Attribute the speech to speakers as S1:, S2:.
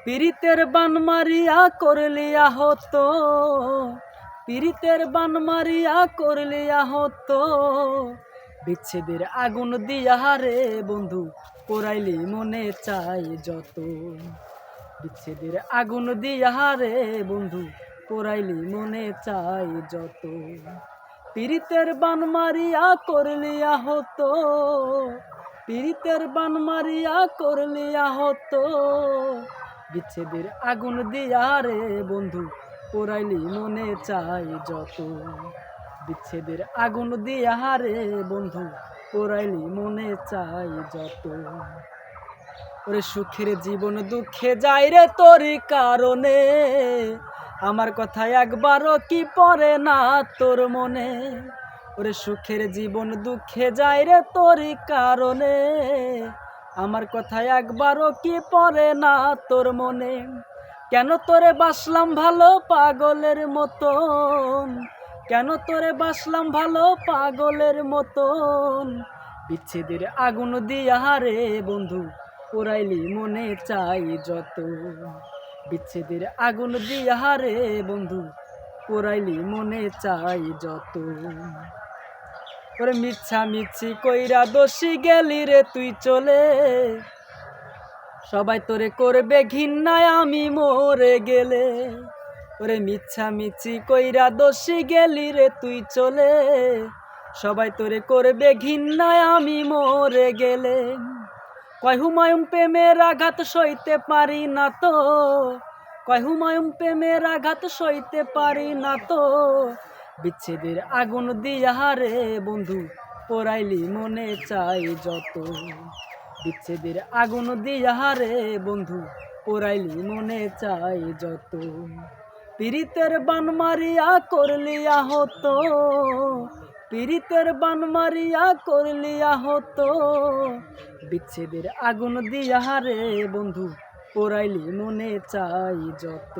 S1: পীড়িতের বান মারিয়া করলি আহত, পীড়িতের বান মারিয়া করলি আহত, বিচ্ছেদের আগুন দিয়া রে বন্ধু পোড়াইলি মনে চাই যত। বিচ্ছেদের আগুন দিয়া রে বন্ধু পোড়াইলি মনে চাই যত। পীড়িতের বান মারিয়া করলি আহত, পীড়িতের বান মারিয়া করলি আহত, বিচ্ছেদের আগুন দিয়া রে বন্ধু পোড়াইলি মনে চাই যত। বিচ্ছেদের আগুন দিয়া রে বন্ধু পোড়াইলি মনে চাই যত। ওরে সুখের জীবন দুঃখে যাই রে তোরই কারণে, আমার কথা একবারও কি পড়ে না তোর মনে। ওরে সুখের জীবন দুঃখে যাই রে তোরই কারণে, আমার কথা একবারও কি পড়ে না তোর মনে। কেন তোরে বাসলাম ভালো পাগলের মতন, কেন তোরে বাসলাম ভালো পাগলের মতন, বিচ্ছেদের আগুন দিয়া রে বন্ধু পোড়াইলি মনে চাই যত। বিচ্ছেদের আগুন দিয়া রে বন্ধু পোড়াইলি মনে চাই যত। ওরে মিচ্ছা মিচ্ছি কইরা দোষী গেলি রে তুই চলে, সবাই তোরে করবে ঘৃণায় আমি মরে গেলে। ওরে মিচ্ছা মিচ্ছি কইরা দোষী গেলি রে তুই চলে, সবাই তোরে করবে ঘৃণায় আমি মরে গেলে। কয় হুমায়ুন প্রেমের আঘাত সইতে পারি না তো, কয় হুমায়ুন প্রেমের আঘাত সইতে পারি না তো, বিচ্ছেদের আগুন দিয়া রে বন্ধু পোড়াইলি মনে চাই যত। বিচ্ছেদের আগুন দিয়া রে বন্ধু পোড়াইলি মনে চাই যত। পীড়িতের বান মারিয়া করলি আহত, পীড়িতের বান মারিয়া করলি আহত, বিচ্ছেদের আগুন দিয়া রে বন্ধু পোড়াইলি মনে চাই যত।